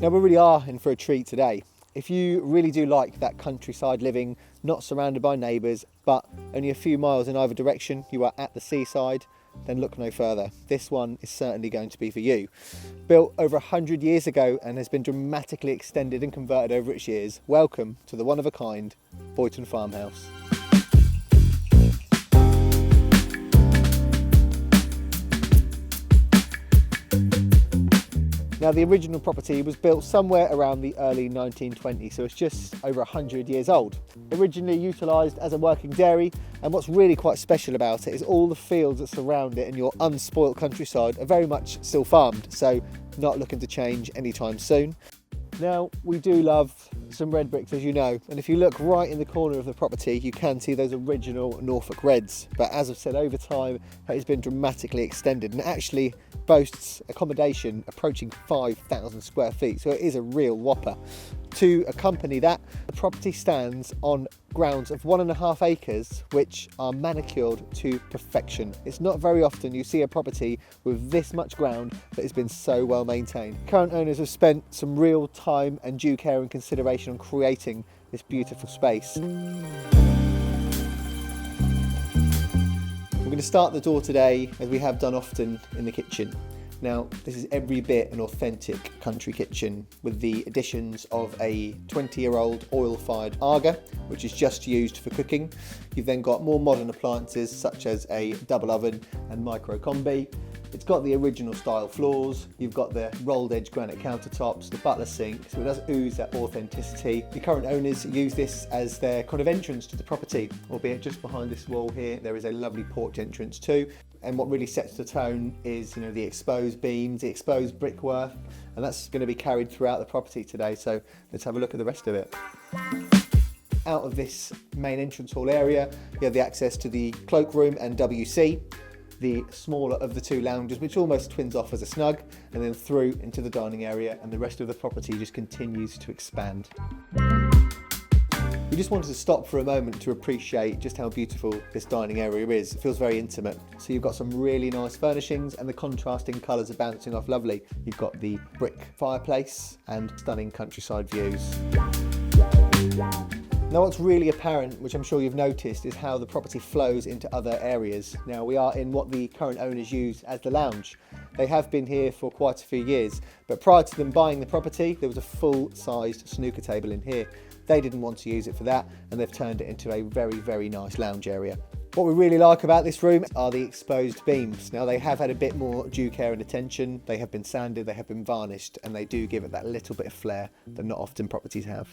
Now we really are in for a treat today. If you really do like that countryside living, not surrounded by neighbours, but only a few miles in either direction, you are at the seaside, then look no further. This one is certainly going to be for you. Built over 100 years ago and has been dramatically extended and converted over its years, welcome to the one-of-a-kind Boyton Farmhouse. Now the original property was built somewhere around the early 1920s, so it's just over 100 years old. Originally utilised as a working dairy, and what's really quite special about it is all the fields that surround it and your unspoilt countryside are very much still farmed, so not looking to change anytime soon. Now we do love some red bricks, as you know, and if you look right in the corner of the property you can see those original Norfolk Reds, but as I've said, over time it has been dramatically extended and actually boasts accommodation approaching 5,000 square feet, so it is a real whopper. To accompany that, the property stands on grounds of 1.5 acres which are manicured to perfection. It's not very often you see a property with this much ground that has been so well maintained. Current owners have spent some real time and due care and consideration on creating this beautiful space. We're going to start the door today, as we have done often, in the kitchen. Now, this is every bit an authentic country kitchen with the additions of a 20-year-old oil-fired Aga, which is just used for cooking. You've then got more modern appliances such as a double oven and micro combi. It's got the original style floors, you've got the rolled edge granite countertops, the butler sink, so it does ooze that authenticity. The current owners use this as their kind of entrance to the property, albeit just behind this wall here there is a lovely porch entrance too. And what really sets the tone is, the exposed beams, the exposed brickwork, and that's going to be carried throughout the property today, so let's have a look at the rest of it. Out of this main entrance hall area, you have the access to the cloakroom and WC, the smaller of the two lounges, which almost twins off as a snug, and then through into the dining area, and the rest of the property just continues to expand. We just wanted to stop for a moment to appreciate just how beautiful this dining area is. It feels very intimate. So you've got some really nice furnishings and the contrasting colours are bouncing off lovely. You've got the brick fireplace and stunning countryside views. Now what's really apparent, which I'm sure you've noticed, is how the property flows into other areas. Now we are in what the current owners use as the lounge. They have been here for quite a few years, but prior to them buying the property, there was a full-sized snooker table in here. They didn't want to use it for that, and they've turned it into a very, very nice lounge area. What we really like about this room are the exposed beams. Now they have had a bit more due care and attention. They have been sanded, they have been varnished, and they do give it that little bit of flair that not often properties have.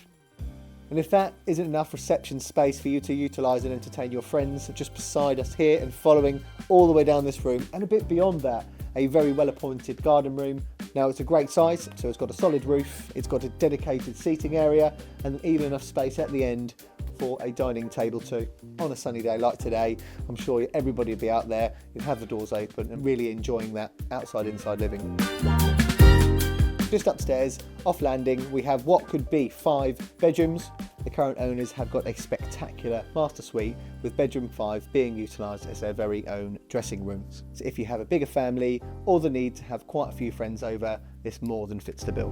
And if that isn't enough reception space for you to utilise and entertain your friends, just beside us here and following all the way down this room, and a bit beyond that, a very well appointed garden room. Now it's a great size, so it's got a solid roof, it's got a dedicated seating area, and even enough space at the end for a dining table too. On a sunny day like today, I'm sure everybody will be out there, you'll have the doors open and really enjoying that outside-inside living. Just upstairs, off landing, we have what could be 5 bedrooms. The current owners have got a spectacular master suite, with bedroom 5 being utilised as their very own dressing rooms. So if you have a bigger family or the need to have quite a few friends over, this more than fits the bill.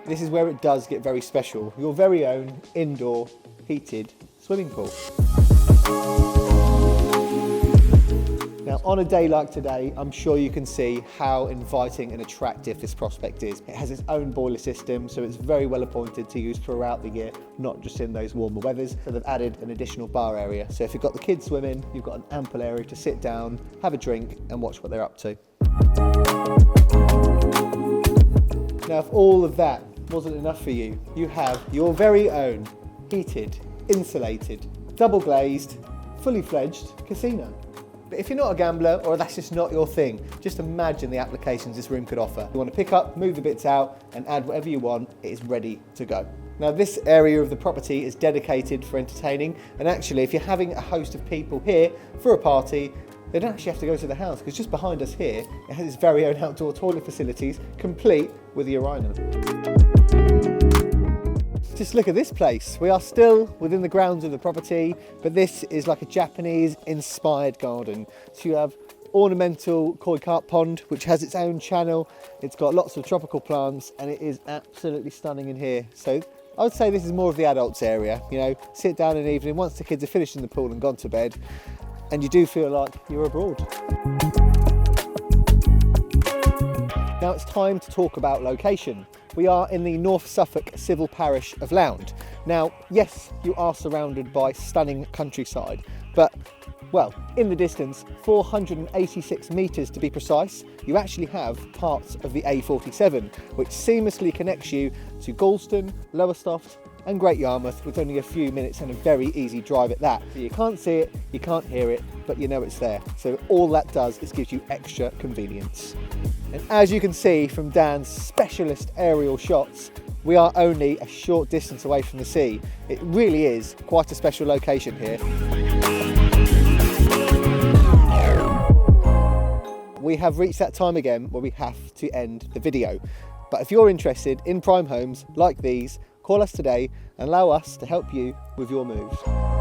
This is where it does get very special. Your very own indoor heated swimming pool. Now on a day like today, I'm sure you can see how inviting and attractive this prospect is. It has its own boiler system, so it's very well appointed to use throughout the year, not just in those warmer weathers. So they've added an additional bar area. So if you've got the kids swimming, you've got an ample area to sit down, have a drink and watch what they're up to. Now if all of that wasn't enough for you, you have your very own heated, insulated, double glazed, fully fledged casino. But if you're not a gambler, or that's just not your thing, just imagine the applications this room could offer. You want to pick up, move the bits out, and add whatever you want, it is ready to go. Now this area of the property is dedicated for entertaining, and actually if you're having a host of people here for a party, they don't actually have to go to the house, because just behind us here, it has its very own outdoor toilet facilities, complete with a urinal. just look at this place. We are still within the grounds of the property, but this is like a Japanese inspired garden. So you have ornamental koi carp pond, which has its own channel. It's got lots of tropical plants and it is absolutely stunning in here. So I would say this is more of the adults area, you know, sit down in the evening once the kids are finished in the pool and gone to bed, and you do feel like you're abroad. Now it's time to talk about location. We are in the North Suffolk civil parish of Lound. Now, yes, you are surrounded by stunning countryside, but, well, in the distance, 486 metres to be precise, you actually have parts of the A47, which seamlessly connects you to Galston, Lowestoft and Great Yarmouth with only a few minutes and a very easy drive at that. So you can't see it, you can't hear it, but you know it's there. So all that does is gives you extra convenience. And as you can see from Dan's specialist aerial shots, we are only a short distance away from the sea. It really is quite a special location here. We have reached that time again where we have to end the video. But if you're interested in prime homes like these, call us today and allow us to help you with your move.